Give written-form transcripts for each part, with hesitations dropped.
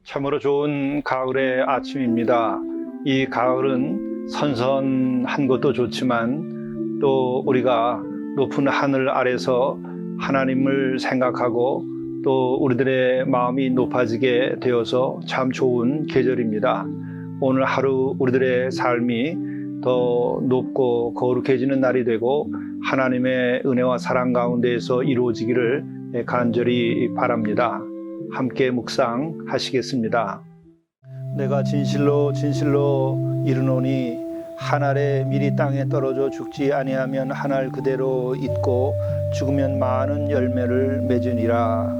참으로 좋은 가을의 아침입니다. 이 가을은 선선한 것도 좋지만 또 우리가 높은 하늘 아래서 하나님을 생각하고 또 우리들의 마음이 높아지게 되어서 참 좋은 계절입니다. 오늘 하루 우리들의 삶이 더 높고 거룩해지는 날이 되고 하나님의 은혜와 사랑 가운데에서 이루어지기를 간절히 바랍니다. 함께 묵상하시겠습니다. 내가 진실로 이르노니 한 알의 밀이 땅에 떨어져 죽지 아니하면 한 알 그대로 있고 죽으면 많은 열매를 맺으니라.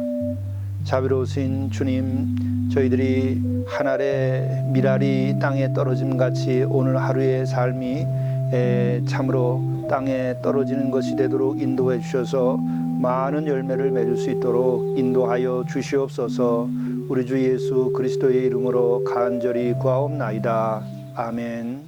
자비로우신 주님, 저희들이 한 알의 밀알이 땅에 떨어짐 같이 오늘 하루의 삶이 참으로 땅에 떨어지는 것이 되도록 인도해 주셔서 많은 열매를 맺을 수 있도록 인도하여 주시옵소서. 우리 주 예수 그리스도의 이름으로 간절히 구하옵나이다. 아멘.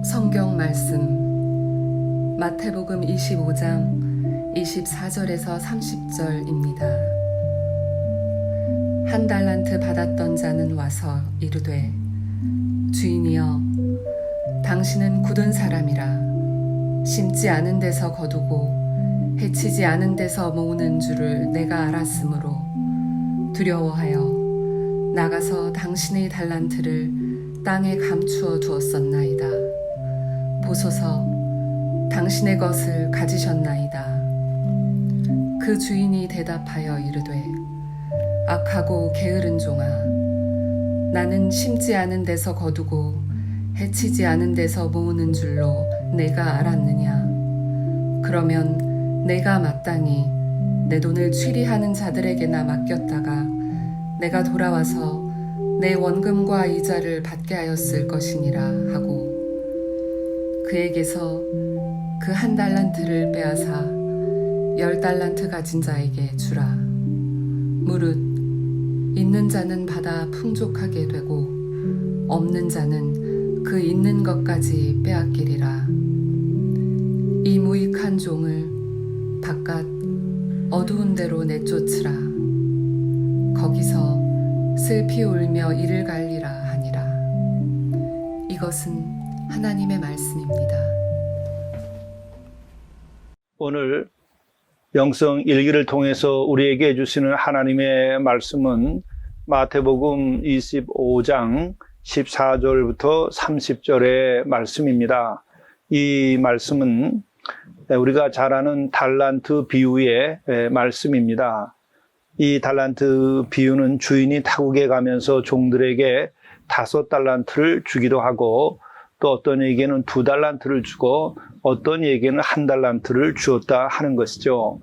성경 말씀 마태복음 25장 24절에서 30절입니다. 한 달란트 받았던 자는 와서 이르되 주인이여 당신은 굳은 사람이라 심지 않은 데서 거두고 해치지 않은 데서 모으는 줄을 내가 알았으므로 두려워하여 나가서 당신의 달란트를 땅에 감추어 두었었나이다. 보소서, 당신의 것을 가지셨나이다. 그 주인이 대답하여 이르되, 악하고 게으른 종아, 나는 심지 않은 데서 거두고 해치지 않은 데서 모으는 줄로 내가 알았느냐. 그러면 내가 마땅히 내 돈을 취리하는 자들에게나 맡겼다가 내가 돌아와서 내 원금과 이자를 받게 하였을 것이니라 하고, 그에게서 그 1달란트를 빼앗아 10달란트 가진 자에게 주라. 무릇 있는 자는 받아 풍족하게 되고 없는 자는 그 있는 것까지 빼앗기리라. 이 무익한 종을 바깥 어두운 데로 내쫓으라. 거기서 슬피 울며 이를 갈리라 하니라. 이것은 하나님의 말씀입니다. 오늘 영성 일기를 통해서 우리에게 해주시는 하나님의 말씀은 마태복음 25장 14절부터 30절의 말씀입니다. 이 말씀은 우리가 잘 아는 달란트 비유의 말씀입니다. 이 달란트 비유는 주인이 타국에 가면서 종들에게 5달란트를 주기도 하고, 또 어떤 에게는 2달란트를 주고 어떤 에게는 1달란트를 주었다 하는 것이죠.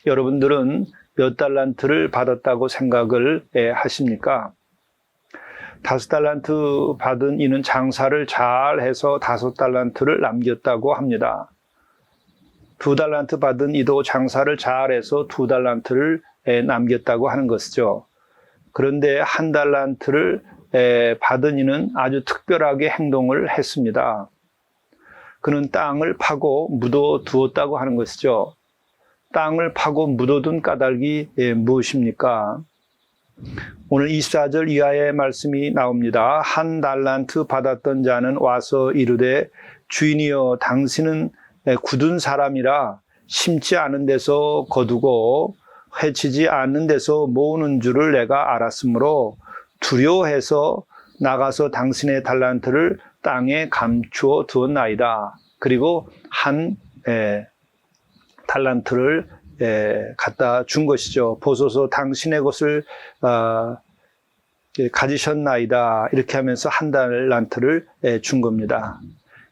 여러분들은 몇 달란트를 받았다고 생각을 하십니까? 5달란트 받은 이는 장사를 잘 해서 5달란트를 남겼다고 합니다. 2달란트 받은 이도 장사를 잘 해서 2달란트를 남겼다고 하는 것이죠. 그런데 1달란트를 받은 이는 아주 특별하게 행동을 했습니다. 그는 땅을 파고 묻어 두었다고 하는 것이죠. 땅을 파고 묻어둔 까닭이 무엇입니까? 오늘 24절 이하의 말씀이 나옵니다. 1달란트 받았던 자는 와서 이르되, 주인이여, 당신은 굳은 사람이라 심지 않은 데서 거두고 해치지 않는 데서 모으는 줄을 내가 알았으므로 두려워해서 나가서 당신의 달란트를 땅에 감추어 두었나이다. 그리고 1달란트를 갖다 준 것이죠. 보소서, 당신의 것을 가지셨나이다. 이렇게 하면서 1달란트를 준 겁니다.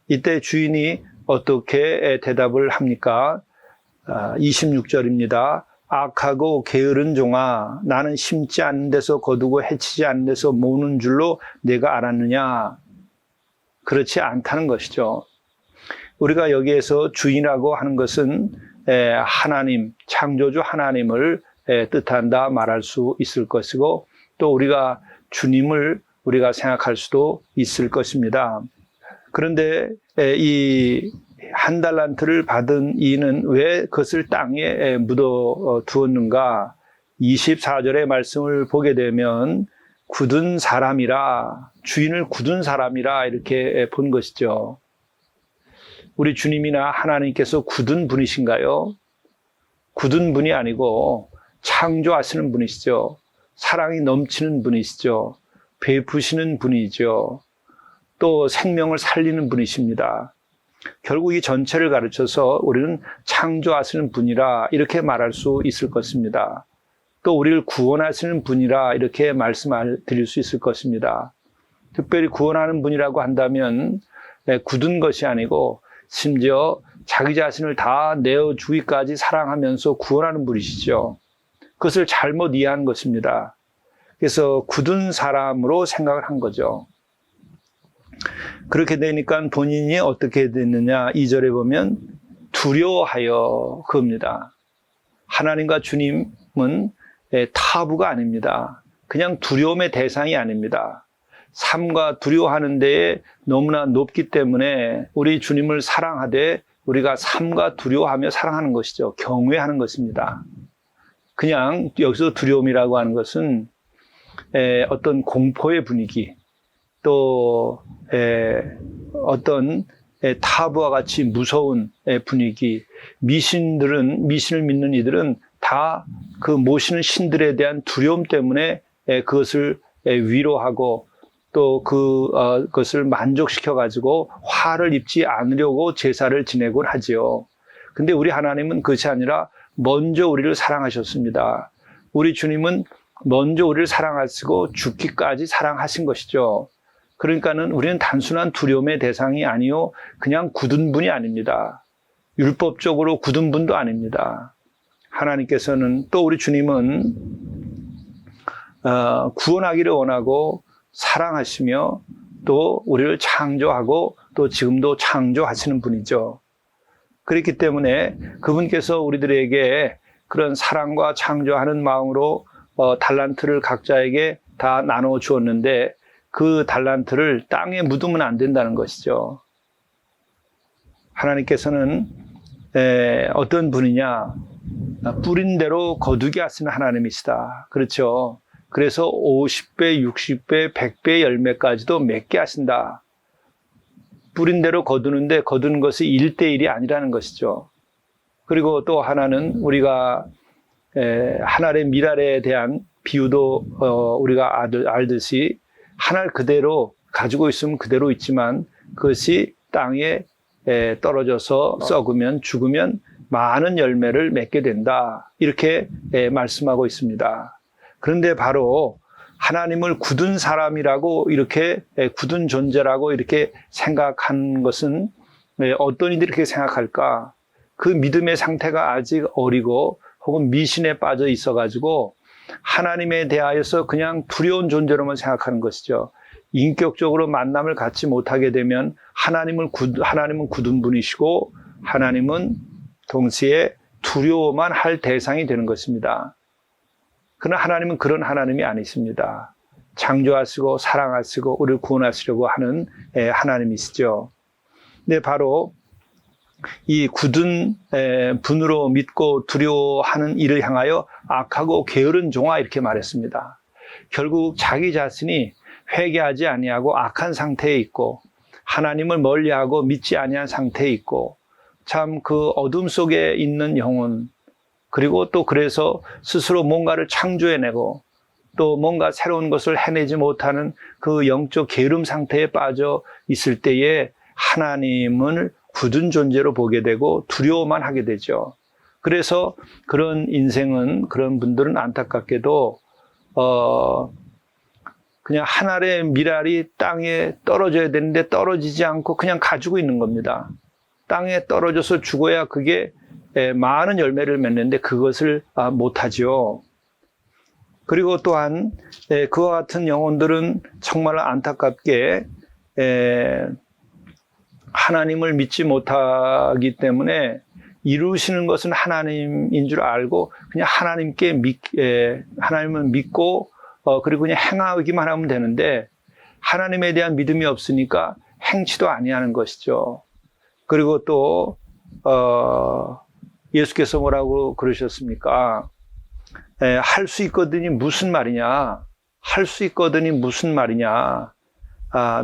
이때 주인이 어떻게 대답을 합니까? 26절입니다. 악하고 게으른 종아, 나는 심지 않는 데서 거두고 해치지 않는 데서 모으는 줄로 내가 알았느냐? 그렇지 않다는 것이죠. 우리가 여기에서 주인이라고 하는 것은 하나님, 창조주 하나님을 뜻한다 말할 수 있을 것이고, 또 우리가 주님을 우리가 생각할 수도 있을 것입니다. 그런데 이 1달란트를 받은 이는 왜 그것을 땅에 묻어 두었는가? 24절의 말씀을 보게 되면 굳은 사람이라, 주인을 굳은 사람이라 이렇게 본 것이죠. 우리 주님이나 하나님께서 굳은 분이신가요? 굳은 분이 아니고 창조하시는 분이시죠. 사랑이 넘치는 분이시죠. 베푸시는 분이죠. 또 생명을 살리는 분이십니다. 결국 이 전체를 가르쳐서 우리는 창조하시는 분이라 이렇게 말할 수 있을 것입니다. 또 우리를 구원하시는 분이라 이렇게 말씀을 드릴 수 있을 것입니다. 특별히 구원하는 분이라고 한다면 굳은 것이 아니고 심지어 자기 자신을 다 내어주기까지 사랑하면서 구원하는 분이시죠. 그것을 잘못 이해한 것입니다. 그래서 굳은 사람으로 생각을 한 거죠. 그렇게 되니까 본인이 어떻게 됐느냐, 2절에 보면 두려워하여 그겁니다. 하나님과 주님은 타부가 아닙니다. 그냥 두려움의 대상이 아닙니다. 삶과 두려워하는 데에 너무나 높기 때문에 우리 주님을 사랑하되 우리가 삶과 두려워하며 사랑하는 것이죠. 경외하는 것입니다. 그냥 여기서 두려움이라고 하는 것은 어떤 공포의 분위기, 또 어떤 타부와 같이 무서운 분위기, 미신을 믿는 이들은 다 그 모시는 신들에 대한 두려움 때문에 그것을 위로하고 또 그것을 만족시켜 가지고 화를 입지 않으려고 제사를 지내곤 하지요. 근데 우리 하나님은 그것이 아니라 먼저 우리를 사랑하셨습니다. 우리 주님은 먼저 우리를 사랑하시고 죽기까지 사랑하신 것이죠. 그러니까는 우리는 단순한 두려움의 대상이 아니요, 그냥 굳은 분이 아닙니다. 율법적으로 굳은 분도 아닙니다. 하나님께서는, 또 우리 주님은 구원하기를 원하고 사랑하시며 또 우리를 창조하고 또 지금도 창조하시는 분이죠. 그렇기 때문에 그분께서 우리들에게 그런 사랑과 창조하는 마음으로 달란트를 각자에게 다 나눠 주었는데 그 달란트를 땅에 묻으면 안 된다는 것이죠. 하나님께서는 어떤 분이냐? 뿌린 대로 거두게 하시는 하나님이시다. 그렇죠. 그래서 50배, 60배, 100배 열매까지도 맺게 하신다. 뿌린 대로 거두는데 거두는 것이 1대1이 아니라는 것이죠. 그리고 또 하나는 우리가 하늘의 밀알에 대한 비유도 우리가 알듯이 하늘 그대로 가지고 있으면 그대로 있지만 그것이 땅에 떨어져서 썩으면 죽으면 많은 열매를 맺게 된다. 이렇게 말씀하고 있습니다. 그런데 바로 하나님을 굳은 사람이라고 이렇게 굳은 존재라고 이렇게 생각한 것은 어떤 이들이 그렇게 생각할까? 그 믿음의 상태가 아직 어리고 혹은 미신에 빠져 있어가지고 하나님에 대하여서 그냥 두려운 존재로만 생각하는 것이죠. 인격적으로 만남을 갖지 못하게 되면 하나님은 굳은 분이시고 하나님은 동시에 두려워만 할 대상이 되는 것입니다. 그러나 하나님은 그런 하나님이 아니십니다. 창조하시고 사랑하시고 우리를 구원하시려고 하는 하나님이시죠. 근데 바로 이 굳은 분으로 믿고 두려워하는 이를 향하여 악하고 게으른 종아 이렇게 말했습니다. 결국 자기 자신이 회개하지 아니하고 악한 상태에 있고 하나님을 멀리하고 믿지 아니한 상태에 있고 참 그 어둠 속에 있는 영혼, 그리고 또 그래서 스스로 뭔가를 창조해내고 또 뭔가 새로운 것을 해내지 못하는 그 영적 게으름 상태에 빠져 있을 때에 하나님을 굳은 존재로 보게 되고 두려워만 하게 되죠. 그래서 그런 인생은, 그런 분들은 안타깝게도 그냥 하늘의 밀알이 땅에 떨어져야 되는데 떨어지지 않고 그냥 가지고 있는 겁니다. 땅에 떨어져서 죽어야 그게 많은 열매를 맺는데 그것을 못하지요. 그리고 또한 그와 같은 영혼들은 정말 안타깝게 하나님을 믿지 못하기 때문에 이루시는 것은 하나님인 줄 알고 그냥 하나님을 믿고 그리고 그냥 행하기만 하면 되는데 하나님에 대한 믿음이 없으니까 행치도 아니하는 것이죠. 그리고 또 예수께서 뭐라고 그러셨습니까? 할 수 있거든이 무슨 말이냐? 할 수 있거든이 무슨 말이냐?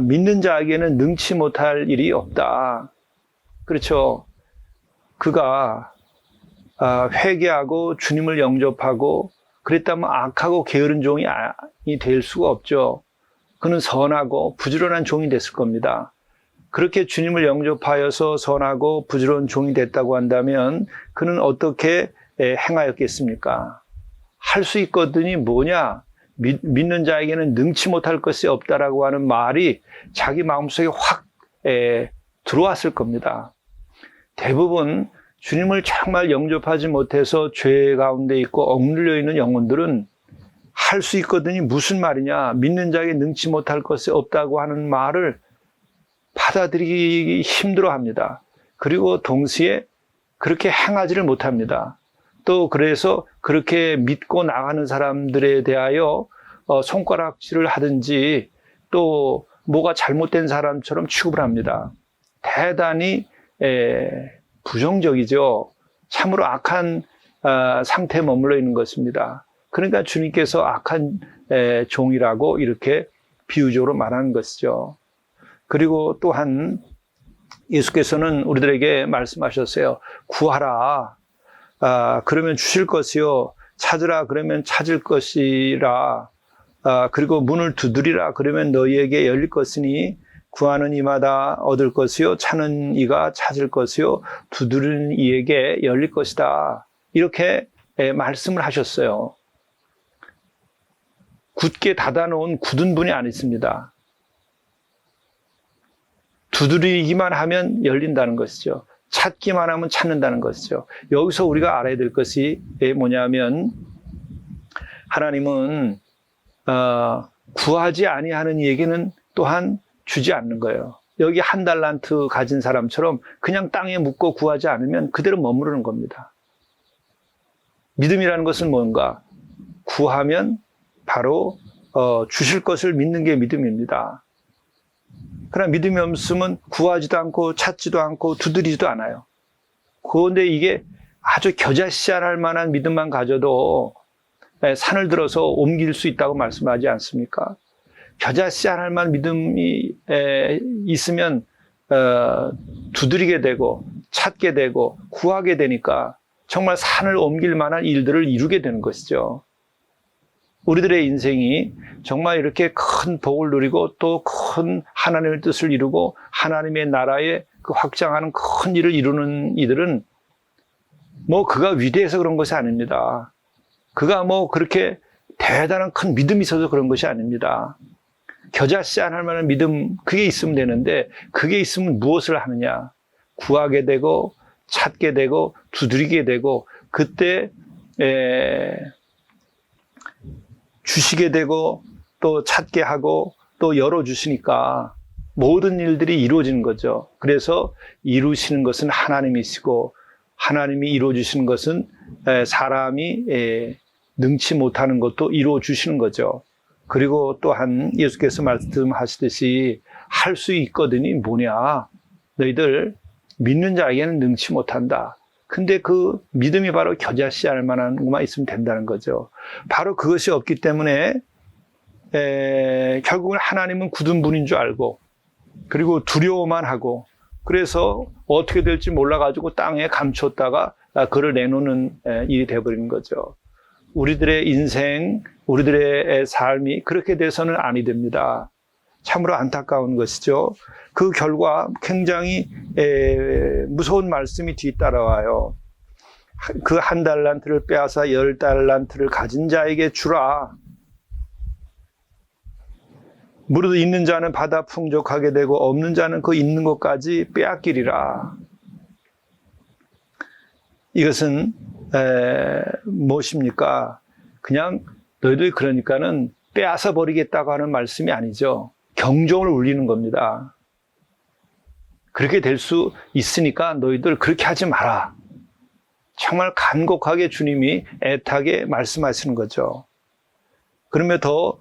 믿는 자에게는 능치 못할 일이 없다. 그렇죠. 그가 회개하고 주님을 영접하고 그랬다면 악하고 게으른 종이 될 수가 없죠. 그는 선하고 부지런한 종이 됐을 겁니다. 그렇게 주님을 영접하여서 선하고 부지런한 종이 됐다고 한다면 그는 어떻게 행하였겠습니까? 할 수 있거든이 뭐냐? 믿는 자에게는 능치 못할 것이 없다라고 하는 말이 자기 마음속에 확 들어왔을 겁니다. 대부분 주님을 정말 영접하지 못해서 죄 가운데 있고 억눌려 있는 영혼들은 할 수 있거든이 무슨 말이냐? 믿는 자에게 능치 못할 것이 없다고 하는 말을 받아들이기 힘들어합니다. 그리고 동시에 그렇게 행하지를 못합니다. 또 그래서 그렇게 믿고 나가는 사람들에 대하여 손가락질을 하든지 또 뭐가 잘못된 사람처럼 취급을 합니다. 대단히 부정적이죠. 참으로 악한 상태에 머물러 있는 것입니다. 그러니까 주님께서 악한 종이라고 이렇게 비유적으로 말하는 것이죠. 그리고 또한 예수께서는 우리들에게 말씀하셨어요. 구하라. 그러면 주실 것이요. 찾으라. 그러면 찾을 것이라. 그리고 문을 두드리라. 그러면 너희에게 열릴 것이니 구하는 이마다 얻을 것이요. 찾는 이가 찾을 것이요. 두드리는 이에게 열릴 것이다. 이렇게 말씀을 하셨어요. 굳게 닫아놓은 굳은 분이 아니십니다. 두드리기만 하면 열린다는 것이죠. 찾기만 하면 찾는다는 것이죠. 여기서 우리가 알아야 될 것이 뭐냐면 하나님은 구하지 아니하는 이에게는 또한 주지 않는 거예요. 여기 1달란트 가진 사람처럼 그냥 땅에 묻고 구하지 않으면 그대로 머무르는 겁니다. 믿음이라는 것은 뭔가? 구하면 바로 주실 것을 믿는 게 믿음입니다. 그러나 믿음이 없으면 구하지도 않고 찾지도 않고 두드리지도 않아요. 그런데 이게 아주 겨자씨알 만한 믿음만 가져도 산을 들어서 옮길 수 있다고 말씀하지 않습니까? 겨자씨알 만한 믿음이 있으면 두드리게 되고 찾게 되고 구하게 되니까 정말 산을 옮길 만한 일들을 이루게 되는 것이죠. 우리들의 인생이 정말 이렇게 큰 복을 누리고 또 큰 하나님의 뜻을 이루고 하나님의 나라의 그 확장하는 큰 일을 이루는 이들은 뭐 그가 위대해서 그런 것이 아닙니다. 그가 뭐 그렇게 대단한 큰 믿음이 있어서 그런 것이 아닙니다. 겨자씨 안 할 만한 믿음, 그게 있으면 되는데 그게 있으면 무엇을 하느냐? 구하게 되고 찾게 되고 두드리게 되고 그때 주시게 되고 또 찾게 하고 또 열어주시니까 모든 일들이 이루어지는 거죠. 그래서 이루시는 것은 하나님이시고 하나님이 이루어주시는 것은 사람이 능치 못하는 것도 이루어주시는 거죠. 그리고 또한 예수께서 말씀하시듯이 할 수 있거든이 뭐냐? 너희들 믿는 자에게는 능치 못한다. 근데 그 믿음이 바로 겨자씨 알 만한 것만 있으면 된다는 거죠. 바로 그것이 없기 때문에 결국은 하나님은 굳은 분인 줄 알고 그리고 두려워만 하고 그래서 어떻게 될지 몰라가지고 땅에 감췄다가 그를 내놓는 일이 돼버리는 거죠. 우리들의 인생, 우리들의 삶이 그렇게 돼서는 아니 됩니다. 참으로 안타까운 것이죠. 그 결과 굉장히 무서운 말씀이 뒤따라와요. 그 1달란트를 빼앗아 10달란트를 가진 자에게 주라. 무릇 있는 자는 받아 풍족하게 되고 없는 자는 그 있는 것까지 빼앗기리라. 이것은 무엇입니까? 그냥 너희들이 그러니까는 빼앗아 버리겠다고 하는 말씀이 아니죠. 경종을 울리는 겁니다. 그렇게 될 수 있으니까 너희들 그렇게 하지 마라. 정말 간곡하게 주님이 애타게 말씀하시는 거죠. 그러면 더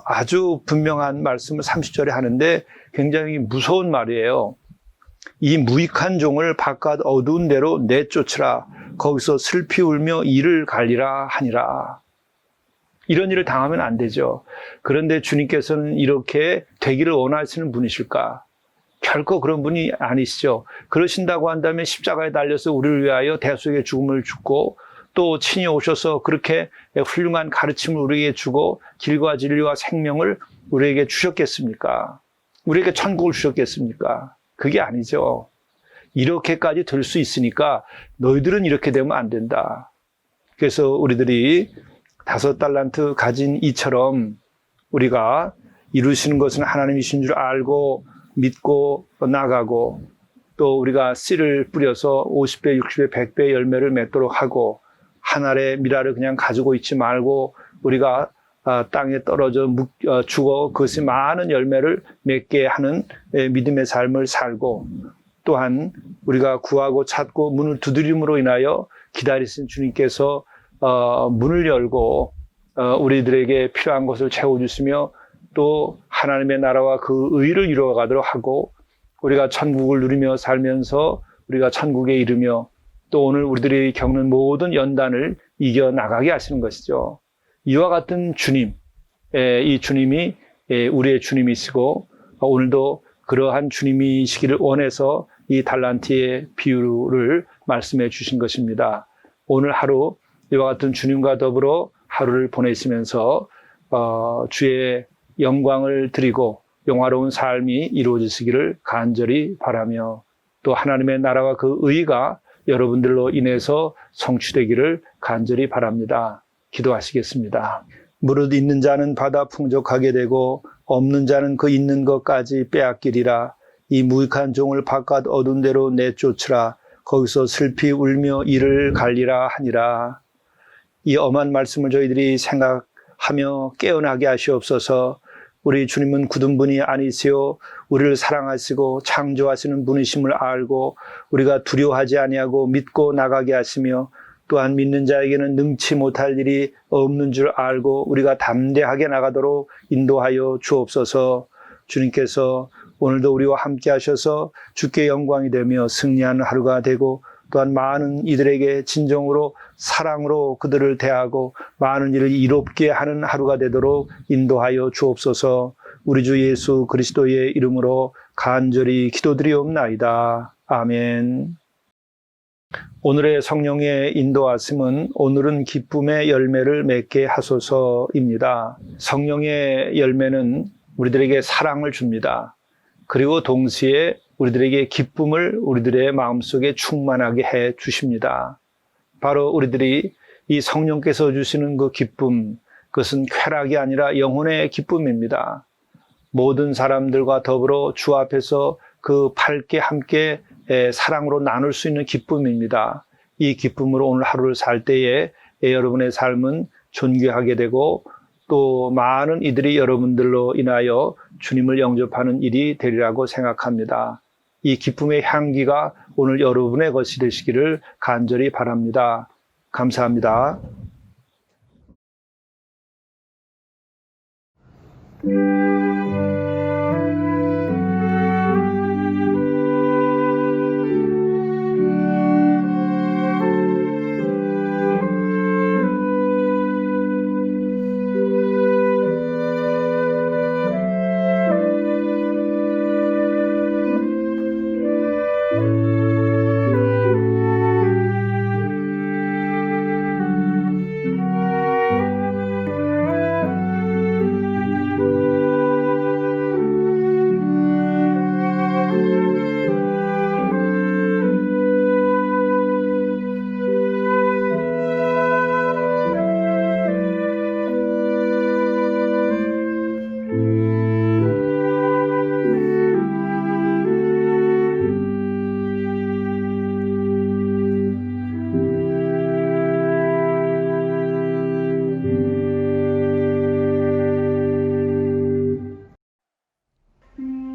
아주 분명한 말씀을 30절에 하는데 굉장히 무서운 말이에요. 이 무익한 종을 바깥 어두운 데로 내쫓으라. 거기서 슬피 울며 이를 갈리라 하니라. 이런 일을 당하면 안 되죠. 그런데 주님께서는 이렇게 되기를 원하시는 분이실까? 결코 그런 분이 아니시죠. 그러신다고 한다면 십자가에 달려서 우리를 위하여 대속의 죽음을 죽고 또 친히 오셔서 그렇게 훌륭한 가르침을 우리에게 주고 길과 진리와 생명을 우리에게 주셨겠습니까? 우리에게 천국을 주셨겠습니까? 그게 아니죠. 이렇게까지 될 수 있으니까 너희들은 이렇게 되면 안 된다. 그래서 우리들이 5달란트 가진 이처럼 우리가 이루시는 것은 하나님이신 줄 알고 믿고 나가고 또 우리가 씨를 뿌려서 50배, 60배, 100배 열매를 맺도록 하고 한 알의 미라를 그냥 가지고 있지 말고 우리가 땅에 떨어져 죽어 그것이 많은 열매를 맺게 하는 믿음의 삶을 살고 또한 우리가 구하고 찾고 문을 두드림으로 인하여 기다리신 주님께서 문을 열고 우리들에게 필요한 것을 채워주시며 또 하나님의 나라와 그 의를 이루어가도록 하고 우리가 천국을 누리며 살면서 우리가 천국에 이르며 또 오늘 우리들이 겪는 모든 연단을 이겨나가게 하시는 것이죠. 이와 같은 주님, 이 주님이 우리의 주님이시고 오늘도 그러한 주님이시기를 원해서 이 달란트의 비유를 말씀해 주신 것입니다. 오늘 하루 이와 같은 주님과 더불어 하루를 보내시면서 주의 영광을 드리고 영화로운 삶이 이루어지시기를 간절히 바라며 또 하나님의 나라와 그 의가 여러분들로 인해서 성취되기를 간절히 바랍니다. 기도하시겠습니다. 무릇 있는 자는 받아 풍족하게 되고 없는 자는 그 있는 것까지 빼앗기리라. 이 무익한 종을 바깥 어두운 데로 내쫓으라. 거기서 슬피 울며 이를 갈리라 하니라. 이 엄한 말씀을 저희들이 생각하며 깨어나게 하시옵소서. 우리 주님은 굳은 분이 아니시오. 우리를 사랑하시고 창조하시는 분이심을 알고 우리가 두려워하지 아니하고 믿고 나가게 하시며 또한 믿는 자에게는 능치 못할 일이 없는 줄 알고 우리가 담대하게 나가도록 인도하여 주옵소서. 주님께서 오늘도 우리와 함께 하셔서 주께 영광이 되며 승리하는 하루가 되고 또한 많은 이들에게 진정으로 사랑으로 그들을 대하고 많은 일을 이롭게 하는 하루가 되도록 인도하여 주옵소서. 우리 주 예수 그리스도의 이름으로 간절히 기도드리옵나이다. 아멘. 오늘의 성령의 인도하심은 오늘은 기쁨의 열매를 맺게 하소서입니다. 성령의 열매는 우리들에게 사랑을 줍니다. 그리고 동시에 우리들에게 기쁨을 우리들의 마음속에 충만하게 해 주십니다. 바로 우리들이 이 성령께서 주시는 그 기쁨, 그것은 쾌락이 아니라 영혼의 기쁨입니다. 모든 사람들과 더불어 주 앞에서 그 밝게 함께 사랑으로 나눌 수 있는 기쁨입니다. 이 기쁨으로 오늘 하루를 살 때에 여러분의 삶은 존귀하게 되고 또 많은 이들이 여러분들로 인하여 주님을 영접하는 일이 되리라고 생각합니다. 이 기쁨의 향기가 오늘 여러분의 것이 되시기를 간절히 바랍니다. 감사합니다.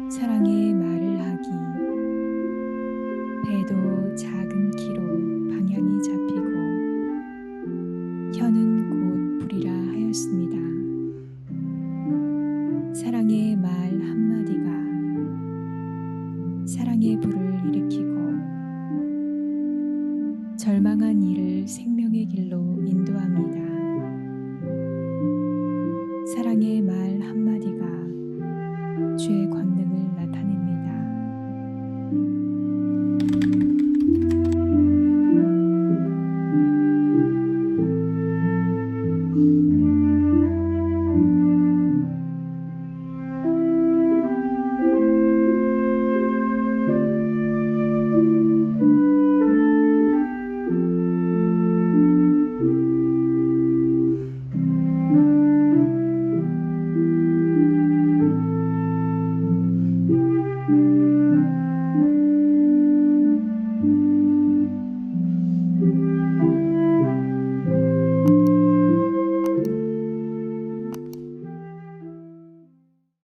사랑의 말을 하기. 배도 작은 키로 방향이 잡히고 혀는 곧 불이라 하였습니다. 사랑의 말 한마디가 사랑의 불을 일으키고 절망한 이를 생명의 길로 인도합니다. 사랑의 말